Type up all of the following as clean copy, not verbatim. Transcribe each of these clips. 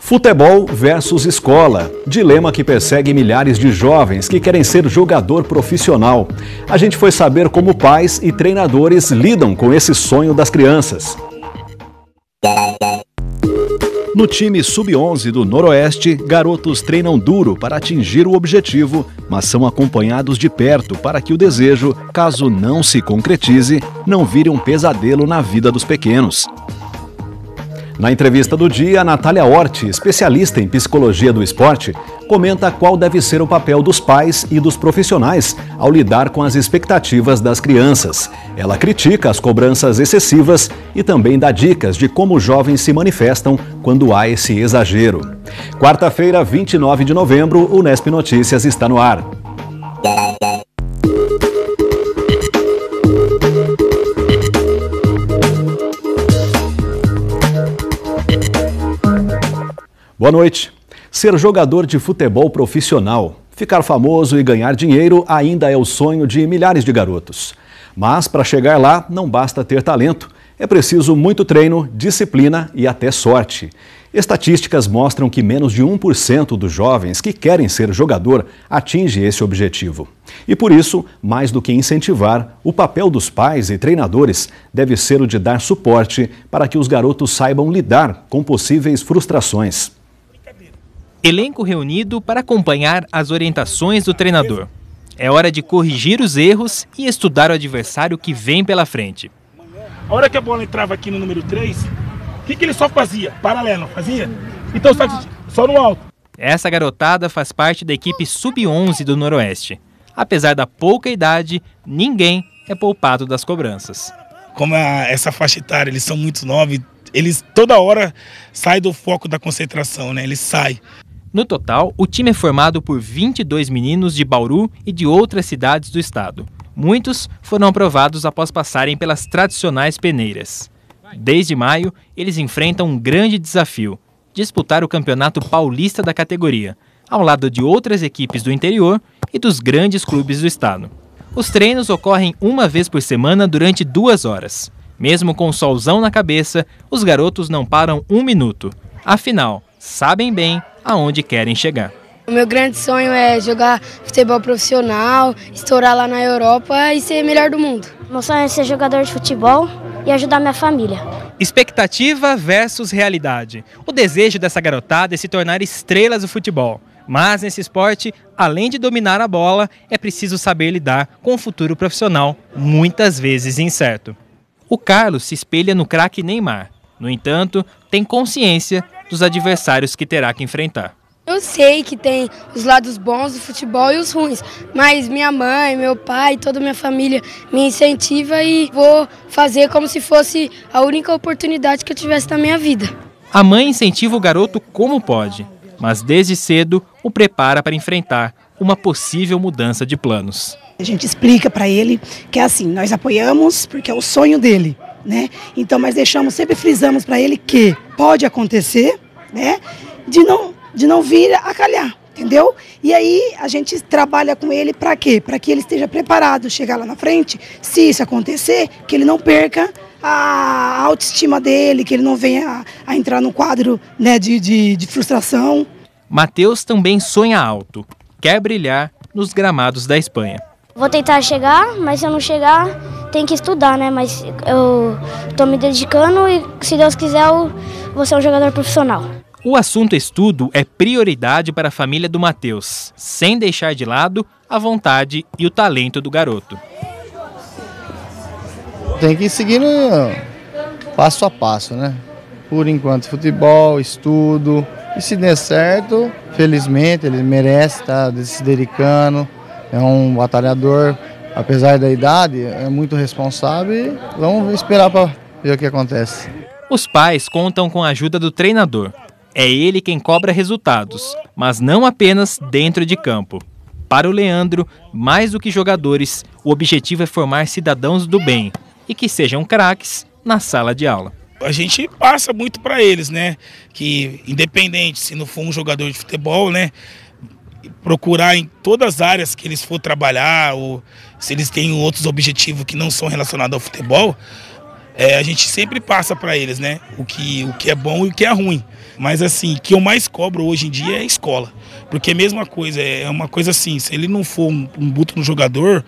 Futebol versus escola. Dilema que persegue milhares de jovens que querem ser jogador profissional. A gente foi saber como pais e treinadores lidam com esse sonho das crianças. No time Sub-11 do Noroeste, garotos treinam duro para atingir o objetivo, mas são acompanhados de perto para que o desejo, caso não se concretize, não vire um pesadelo na vida dos pequenos. Na entrevista do dia, Natália Hort, especialista em psicologia do esporte, comenta qual deve ser o papel dos pais e dos profissionais ao lidar com as expectativas das crianças. Ela critica as cobranças excessivas e também dá dicas de como os jovens se manifestam quando há esse exagero. Quarta-feira, 29 de novembro, o Unesp Notícias está no ar. Boa noite. Ser jogador de futebol profissional, ficar famoso e ganhar dinheiro ainda é o sonho de milhares de garotos. Mas para chegar lá não basta ter talento, é preciso muito treino, disciplina e até sorte. Estatísticas mostram que menos de 1% dos jovens que querem ser jogador atinge esse objetivo. E por isso, mais do que incentivar, o papel dos pais e treinadores deve ser o de dar suporte para que os garotos saibam lidar com possíveis frustrações. Elenco reunido para acompanhar as orientações do treinador. É hora de corrigir os erros e estudar o adversário que vem pela frente. A hora que a bola entrava aqui no número 3, o que ele só fazia? Paralelo, fazia? Então só no alto. Essa garotada faz parte da equipe Sub-11 do Noroeste. Apesar da pouca idade, ninguém é poupado das cobranças. Como essa faixa etária, eles são muito novos, eles toda hora saem do foco da concentração, né? Eles saem. No total, o time é formado por 22 meninos de Bauru e de outras cidades do estado. Muitos foram aprovados após passarem pelas tradicionais peneiras. Desde maio, eles enfrentam um grande desafio: disputar o Campeonato Paulista da categoria, ao lado de outras equipes do interior e dos grandes clubes do estado. Os treinos ocorrem uma vez por semana durante 2 horas. Mesmo com o solzão na cabeça, os garotos não param um minuto. Afinal, sabem bem aonde querem chegar. O meu grande sonho é jogar futebol profissional, estourar lá na Europa e ser melhor do mundo. Meu sonho é ser jogador de futebol e ajudar minha família. Expectativa versus realidade. O desejo dessa garotada é se tornar estrelas do futebol. Mas nesse esporte, além de dominar a bola, é preciso saber lidar com o futuro profissional, muitas vezes incerto. O Carlos se espelha no craque Neymar. No entanto, tem consciência dos adversários que terá que enfrentar. Eu sei que tem os lados bons do futebol e os ruins, mas minha mãe, meu pai, toda a minha família me incentiva e vou fazer como se fosse a única oportunidade que eu tivesse na minha vida. A mãe incentiva o garoto como pode, mas desde cedo o prepara para enfrentar uma possível mudança de planos. A gente explica para ele que é assim, nós apoiamos porque é o sonho dele, né? Então, mas sempre frisamos para ele que pode acontecer, né? De não vir a calhar, entendeu? E aí a gente trabalha com ele para quê? Para que ele esteja preparado, chegar lá na frente, se isso acontecer, que ele não perca a autoestima dele, que ele não venha a entrar no quadro, né, de frustração. Matheus também sonha alto, quer brilhar nos gramados da Espanha. Vou tentar chegar, mas se eu não chegar, tem que estudar, né? Mas eu estou me dedicando e, se Deus quiser, eu vou ser um jogador profissional. O assunto estudo é prioridade para a família do Matheus, sem deixar de lado a vontade e o talento do garoto. Tem que ir seguindo passo a passo, né? Por enquanto, futebol, estudo. E se der certo, felizmente, ele merece estar se dedicando. É um batalhador, apesar da idade, é muito responsável e vamos esperar para ver o que acontece. Os pais contam com a ajuda do treinador. É ele quem cobra resultados, mas não apenas dentro de campo. Para o Leandro, mais do que jogadores, o objetivo é formar cidadãos do bem e que sejam craques na sala de aula. A gente passa muito para eles, né? Que independente se não for um jogador de futebol, né? Procurar em todas as áreas que eles for trabalhar, ou se eles têm outros objetivos que não são relacionados ao futebol, a gente sempre passa para eles, né? O que é bom e o que é ruim. Mas assim, o que eu mais cobro hoje em dia é a escola. Porque a mesma coisa, é uma coisa assim, se ele não for um bruto no jogador,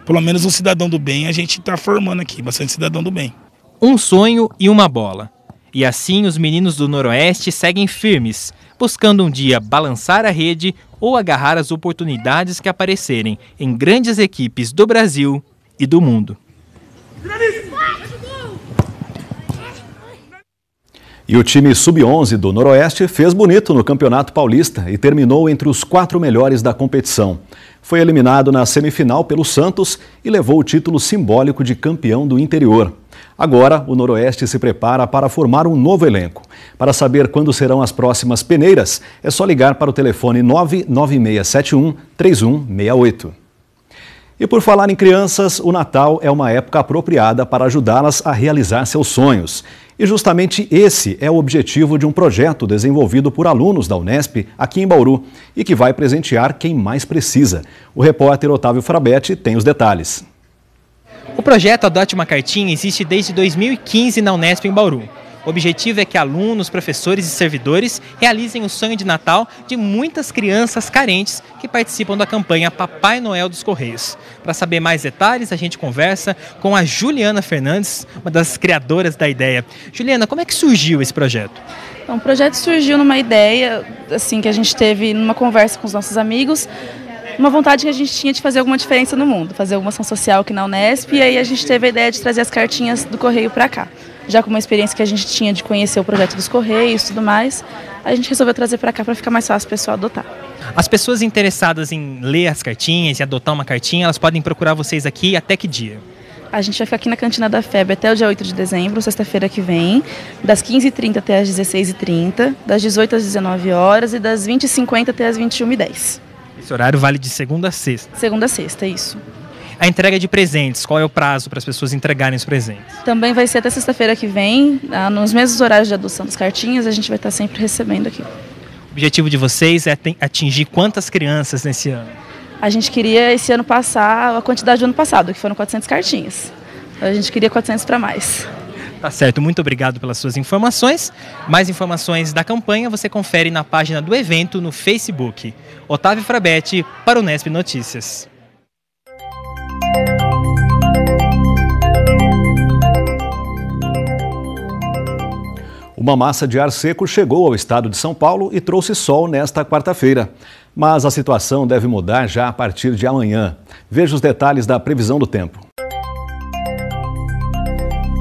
pelo menos um cidadão do bem, a gente está formando aqui, bastante cidadão do bem. Um sonho e uma bola. E assim os meninos do Noroeste seguem firmes, buscando um dia balançar a rede ou agarrar as oportunidades que aparecerem em grandes equipes do Brasil e do mundo. E o time Sub-11 do Noroeste fez bonito no Campeonato Paulista e terminou entre os 4 melhores da competição. Foi eliminado na semifinal pelo Santos e levou o título simbólico de campeão do interior. Agora, o Noroeste se prepara para formar um novo elenco. Para saber quando serão as próximas peneiras, é só ligar para o telefone 99671-3168. E por falar em crianças, o Natal é uma época apropriada para ajudá-las a realizar seus sonhos. E justamente esse é o objetivo de um projeto desenvolvido por alunos da Unesp aqui em Bauru e que vai presentear quem mais precisa. O repórter Otávio Frabetti tem os detalhes. O projeto Adote uma Cartinha existe desde 2015 na Unesp em Bauru. O objetivo é que alunos, professores e servidores realizem o sonho de Natal de muitas crianças carentes que participam da campanha Papai Noel dos Correios. Para saber mais detalhes, a gente conversa com a Juliana Fernandes, uma das criadoras da ideia. Juliana, como é que surgiu esse projeto? Então, o projeto surgiu numa ideia assim, que a gente teve numa conversa com os nossos amigos, uma vontade que a gente tinha de fazer alguma diferença no mundo, fazer alguma ação social aqui na Unesp, e aí a gente teve a ideia de trazer as cartinhas do Correio para cá. Já com uma experiência que a gente tinha de conhecer o projeto dos Correios e tudo mais, a gente resolveu trazer para cá para ficar mais fácil o pessoal adotar. As pessoas interessadas em ler as cartinhas e adotar uma cartinha, elas podem procurar vocês aqui até que dia? A gente vai ficar aqui na Cantina da FEB até o dia 8 de dezembro, sexta-feira que vem, das 15h30 até as 16h30, das 18 às 19 horas e das 20h50 até as 21h10. Esse horário vale de segunda a sexta? Segunda a sexta, isso. A entrega de presentes, qual é o prazo para as pessoas entregarem os presentes? Também vai ser até sexta-feira que vem, nos mesmos horários de adoção das cartinhas, a gente vai estar sempre recebendo aqui. O objetivo de vocês é atingir quantas crianças nesse ano? A gente queria esse ano passar a quantidade do ano passado, que foram 400 cartinhas. A gente queria 400 para mais. Tá certo, muito obrigado pelas suas informações. Mais informações da campanha você confere na página do evento no Facebook. Otávio Frabetti para o Unesp Notícias. Uma massa de ar seco chegou ao estado de São Paulo e trouxe sol nesta quarta-feira. Mas a situação deve mudar já a partir de amanhã. Veja os detalhes da previsão do tempo.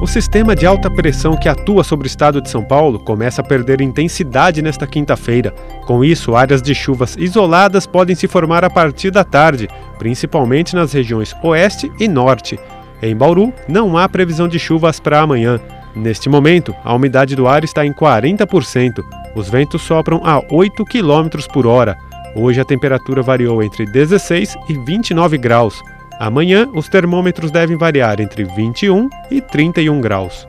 O sistema de alta pressão que atua sobre o estado de São Paulo começa a perder intensidade nesta quinta-feira. Com isso, áreas de chuvas isoladas podem se formar a partir da tarde, principalmente nas regiões oeste e norte. Em Bauru, não há previsão de chuvas para amanhã. Neste momento, a umidade do ar está em 40%. Os ventos sopram a 8 km por hora. Hoje a temperatura variou entre 16 e 29 graus. Amanhã, os termômetros devem variar entre 21 e 31 graus.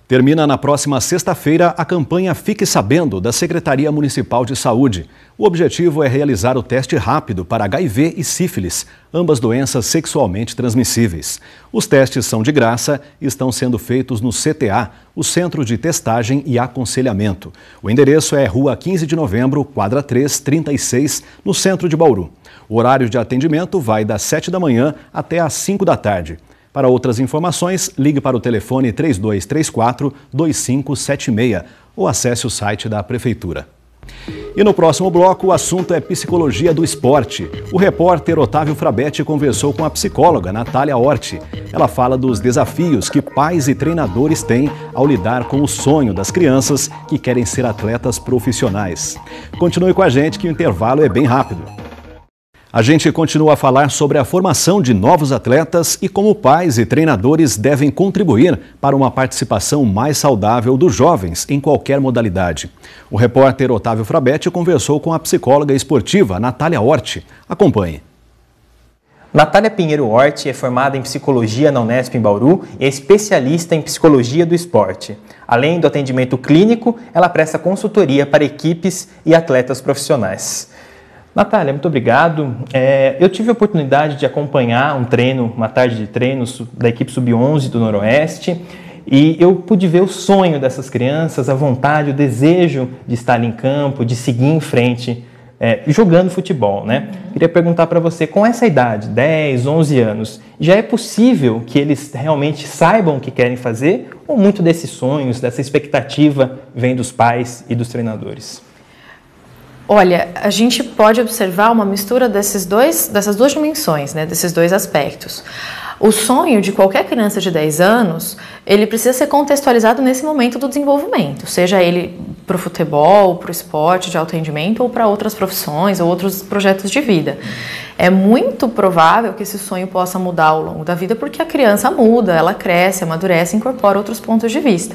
Termina na próxima sexta-feira a campanha Fique Sabendo, da Secretaria Municipal de Saúde. O objetivo é realizar o teste rápido para HIV e sífilis, ambas doenças sexualmente transmissíveis. Os testes são de graça e estão sendo feitos no CTA, o Centro de Testagem e Aconselhamento. O endereço é Rua 15 de Novembro, quadra 3, 36, no centro de Bauru. O horário de atendimento vai das 7 da manhã até às 5 da tarde. Para outras informações, ligue para o telefone 3234-2576 ou acesse o site da Prefeitura. E no próximo bloco, o assunto é psicologia do esporte. O repórter Otávio Frabetti conversou com a psicóloga Natália Orti. Ela fala dos desafios que pais e treinadores têm ao lidar com o sonho das crianças que querem ser atletas profissionais. Continue com a gente que o intervalo é bem rápido. A gente continua a falar sobre a formação de novos atletas e como pais e treinadores devem contribuir para uma participação mais saudável dos jovens em qualquer modalidade. O repórter Otávio Frabetti conversou com a psicóloga esportiva Natália Orti. Acompanhe. Natália Pinheiro Orti é formada em psicologia na Unesp em Bauru e é especialista em psicologia do esporte. Além do atendimento clínico, ela presta consultoria para equipes e atletas profissionais. Natália, muito obrigado. Eu tive a oportunidade de acompanhar uma tarde de treinos da equipe Sub-11 do Noroeste, e eu pude ver o sonho dessas crianças, a vontade, o desejo de estar ali em campo, de seguir em frente, jogando futebol, né? Queria perguntar para você, com essa idade, 10, 11 anos, já é possível que eles realmente saibam o que querem fazer, ou muito desses sonhos, dessa expectativa, vem dos pais e dos treinadores? Olha, a gente pode observar uma mistura dessas duas dimensões, né, desses dois aspectos. O sonho de qualquer criança de 10 anos, ele precisa ser contextualizado nesse momento do desenvolvimento, seja ele para o futebol, para o esporte de alto rendimento ou para outras profissões ou outros projetos de vida. É muito provável que esse sonho possa mudar ao longo da vida, porque a criança muda, ela cresce, amadurece, incorpora outros pontos de vista.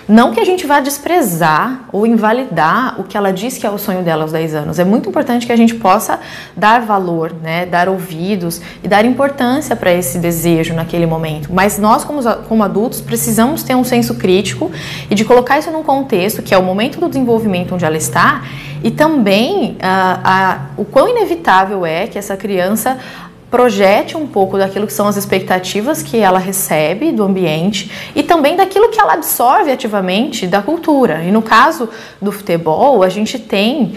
Não que a gente vá desprezar ou invalidar o que ela diz que é o sonho dela aos 10 anos. É muito importante que a gente possa dar valor, né, dar ouvidos e dar importância para esse desejo naquele momento. Mas nós, como adultos, precisamos ter um senso crítico e de colocar isso num contexto que é o momento do desenvolvimento onde ela está, e também o quão inevitável é que essa criança projete um pouco daquilo que são as expectativas que ela recebe do ambiente e também daquilo que ela absorve ativamente da cultura. E no caso do futebol, a gente tem,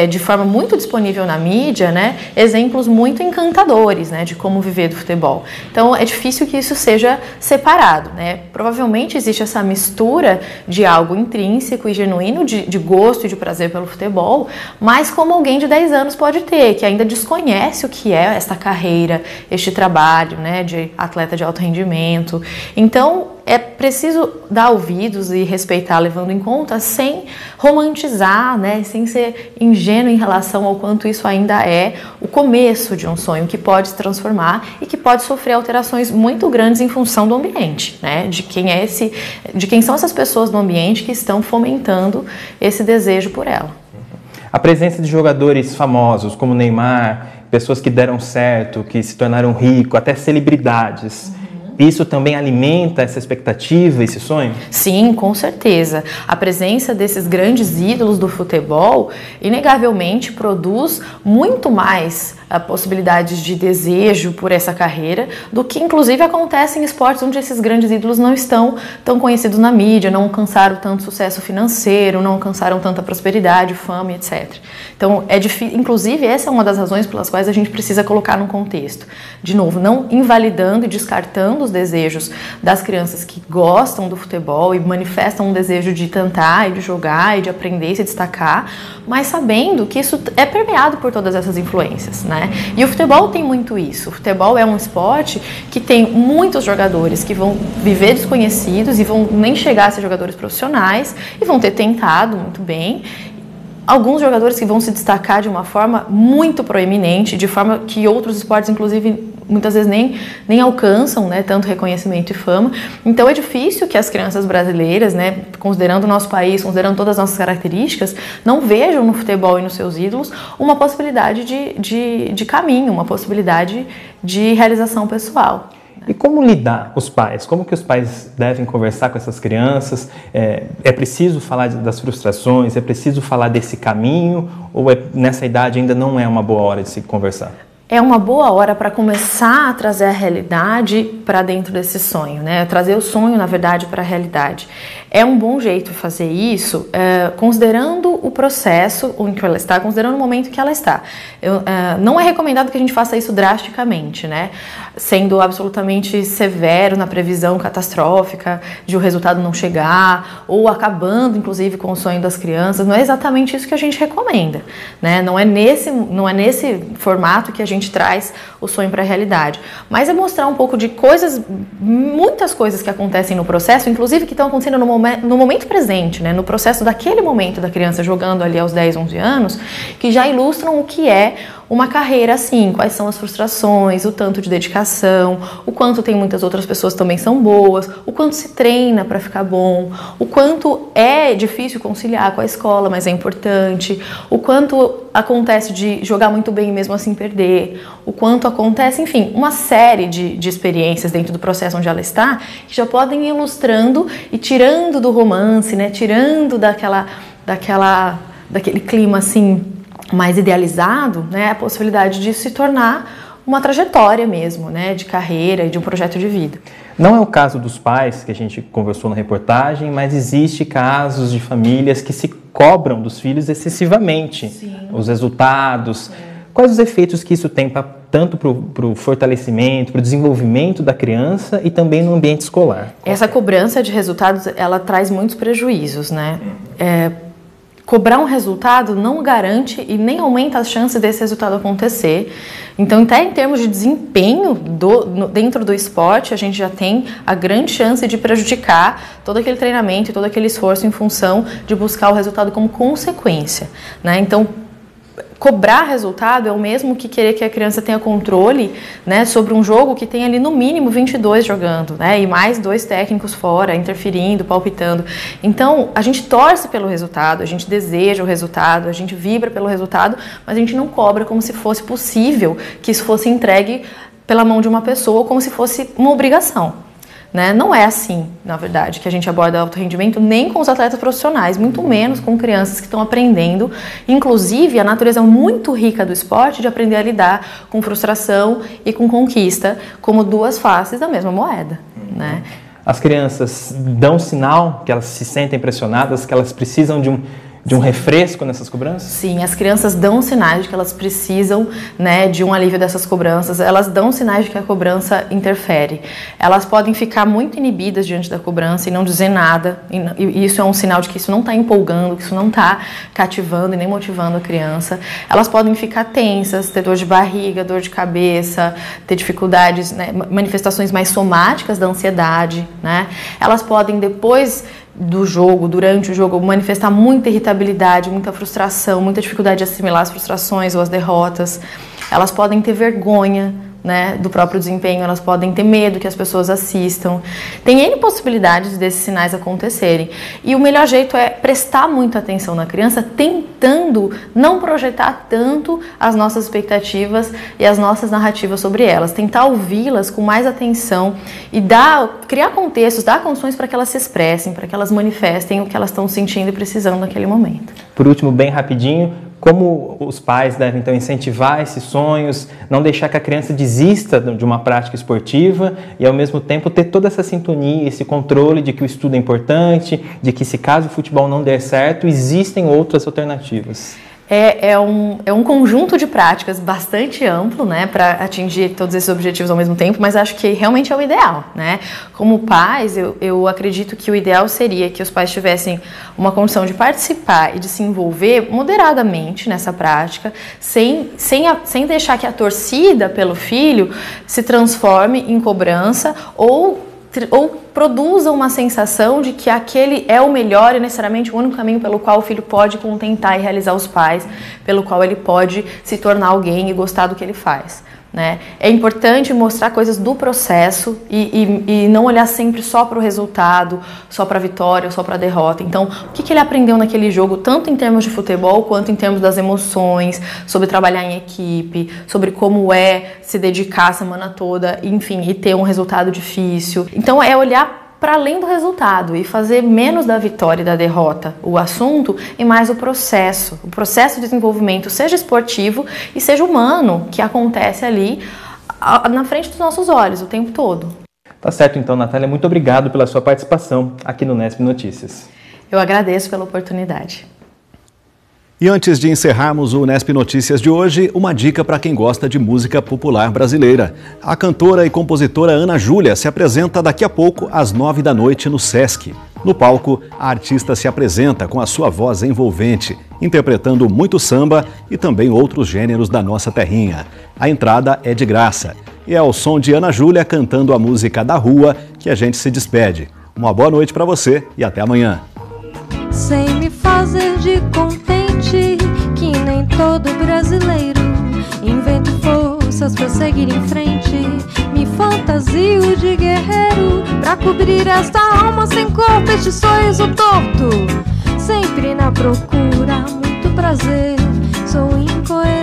de forma muito disponível na mídia, né, exemplos muito encantadores, né, de como viver do futebol. Então é difícil que isso seja separado, né? Provavelmente existe essa mistura de algo intrínseco e genuíno de gosto e de prazer pelo futebol, mas como alguém de 10 anos pode ter, que ainda desconhece o que é esta carreira, este trabalho, né, de atleta de alto rendimento. Então é preciso dar ouvidos e respeitar, levando em conta, sem romantizar, né, sem ser ingênuo em relação ao quanto isso ainda é o começo de um sonho que pode se transformar e que pode sofrer alterações muito grandes em função do ambiente, né, de quem são essas pessoas do ambiente que estão fomentando esse desejo por ela. A presença de jogadores famosos como Neymar, pessoas que deram certo, que se tornaram ricos, até celebridades, isso também alimenta essa expectativa, esse sonho? Sim, com certeza. A presença desses grandes ídolos do futebol, inegavelmente, produz muito mais possibilidades de desejo por essa carreira do que, inclusive, acontece em esportes onde esses grandes ídolos não estão tão conhecidos na mídia, não alcançaram tanto sucesso financeiro, não alcançaram tanta prosperidade, fama, etc. Então, é difícil. Inclusive, essa é uma das razões pelas quais a gente precisa colocar num contexto. De novo, não invalidando e descartando os desejos das crianças que gostam do futebol e manifestam um desejo de tentar e de jogar e de aprender e se destacar, mas sabendo que isso é permeado por todas essas influências, né? E o futebol tem muito isso. O futebol é um esporte que tem muitos jogadores que vão viver desconhecidos e vão nem chegar a ser jogadores profissionais e vão ter tentado muito bem. Alguns jogadores que vão se destacar de uma forma muito proeminente, de forma que outros esportes, inclusive, muitas vezes nem alcançam, né, tanto reconhecimento e fama. Então é difícil que as crianças brasileiras, né, considerando o nosso país, considerando todas as nossas características, não vejam no futebol e nos seus ídolos uma possibilidade de caminho, uma possibilidade de realização pessoal. E como lidar os pais? Como que os pais devem conversar com essas crianças? É preciso falar das frustrações? É preciso falar desse caminho? Ou nessa idade ainda não é uma boa hora de se conversar? É uma boa hora para começar a trazer a realidade para dentro desse sonho, né? Trazer o sonho, na verdade, para a realidade. É um bom jeito de fazer isso, considerando o processo em que ela está, considerando o momento que ela está. Não é recomendado que a gente faça isso drasticamente, né? Sendo absolutamente severo na previsão catastrófica de o resultado não chegar, ou acabando, inclusive, com o sonho das crianças. Não é exatamente isso que a gente recomenda, né? Não é nesse formato que a gente traz o sonho para a realidade. Mas é mostrar um pouco de coisas, muitas coisas que acontecem no processo, inclusive que estão acontecendo no momento presente, né? No processo daquele momento da criança jogando ali aos 10, 11 anos, que já ilustram o que é uma carreira assim, quais são as frustrações, o tanto de dedicação, o quanto tem muitas outras pessoas que também são boas, o quanto se treina para ficar bom, o quanto é difícil conciliar com a escola, mas é importante, o quanto acontece de jogar muito bem e mesmo assim perder, o quanto acontece, enfim, uma série de experiências dentro do processo onde ela está, que já podem ir ilustrando e tirando do romance, né, tirando daquele clima assim mais idealizado, né, a possibilidade de se tornar uma trajetória mesmo, né, de carreira e de um projeto de vida. Não é o caso dos pais que a gente conversou na reportagem, mas existe casos de famílias que se cobram dos filhos excessivamente. Sim. Os resultados. Quais os efeitos que isso tem tanto para o fortalecimento, para o desenvolvimento da criança e também no ambiente escolar? Essa cobrança de resultados, ela traz muitos prejuízos, né? Cobrar um resultado não garante e nem aumenta as chances desse resultado acontecer. Então, até em termos de desempenho dentro do esporte, a gente já tem a grande chance de prejudicar todo aquele treinamento e todo aquele esforço em função de buscar o resultado como consequência, né? Então, cobrar resultado é o mesmo que querer que a criança tenha controle, né, sobre um jogo que tem ali no mínimo 22 jogando, né, e mais 2 técnicos fora, interferindo, palpitando. Então, a gente torce pelo resultado, a gente deseja o resultado, a gente vibra pelo resultado, mas a gente não cobra como se fosse possível que isso fosse entregue pela mão de uma pessoa, como se fosse uma obrigação. Né? Não é assim, na verdade, que a gente aborda alto rendimento nem com os atletas profissionais, muito menos com crianças que estão aprendendo. Inclusive, a natureza é muito rica do esporte de aprender a lidar com frustração e com conquista como 2 faces da mesma moeda. Né? As crianças dão sinal que elas se sentem pressionadas, que elas precisam de um refresco nessas cobranças? Sim, as crianças dão sinais de que elas precisam, né, de um alívio dessas cobranças, elas dão sinais de que a cobrança interfere. Elas podem ficar muito inibidas diante da cobrança e não dizer nada, e isso é um sinal de que isso não está empolgando, que isso não está cativando e nem motivando a criança. Elas podem ficar tensas, ter dor de barriga, dor de cabeça, ter dificuldades, né, manifestações mais somáticas da ansiedade, né? Elas podem, depois do jogo, durante o jogo, manifestar muita irritabilidade, muita frustração, muita dificuldade de assimilar as frustrações ou as derrotas. Elas podem ter vergonha, né, do próprio desempenho, elas podem ter medo que as pessoas assistam. Tem N possibilidades desses sinais acontecerem. E o melhor jeito é prestar muita atenção na criança, tentando não projetar tanto as nossas expectativas e as nossas narrativas sobre elas. Tentar ouvi-las com mais atenção e criar contextos, dar condições para que elas se expressem, para que elas manifestem o que elas estão sentindo e precisando naquele momento. Por último, bem rapidinho, como os pais devem, então, incentivar esses sonhos, não deixar que a criança desista de uma prática esportiva e, ao mesmo tempo, ter toda essa sintonia, esse controle de que o estudo é importante, de que, se caso o futebol não der certo, existem outras alternativas? É um conjunto de práticas bastante amplo, né, para atingir todos esses objetivos ao mesmo tempo, mas acho que realmente é o ideal, né? Como pais, eu acredito que o ideal seria que os pais tivessem uma condição de participar e de se envolver moderadamente nessa prática, sem deixar que a torcida pelo filho se transforme em cobrança ou produza uma sensação de que aquele é o melhor e necessariamente o único caminho pelo qual o filho pode contentar e realizar os pais, pelo qual ele pode se tornar alguém e gostar do que ele faz. Né? É importante mostrar coisas do processo e não olhar sempre só para o resultado, só para a vitória ou só para a derrota. Então, o que ele aprendeu naquele jogo, tanto em termos de futebol quanto em termos das emoções, sobre trabalhar em equipe, sobre como é se dedicar a semana toda, enfim, e ter um resultado difícil. Então, é olhar para além do resultado e fazer menos da vitória e da derrota o assunto e mais o processo de desenvolvimento, seja esportivo e seja humano, que acontece ali na frente dos nossos olhos o tempo todo. Tá certo então, Natália, muito obrigado pela sua participação aqui no Nesp Notícias. Eu agradeço pela oportunidade. E antes de encerrarmos o Nesp Notícias de hoje, uma dica para quem gosta de música popular brasileira. A cantora e compositora Ana Júlia se apresenta daqui a pouco às 9 da noite no Sesc. No palco, a artista se apresenta com a sua voz envolvente, interpretando muito samba e também outros gêneros da nossa terrinha. A entrada é de graça. E é ao som de Ana Júlia cantando a música da rua que a gente se despede. Uma boa noite para você e até amanhã. Sem me fazer de contente, que nem todo brasileiro, invento forças pra seguir em frente, me fantasio de guerreiro, pra cobrir esta alma sem corpo, este sorriso torto, sempre na procura, muito prazer, sou incoerente.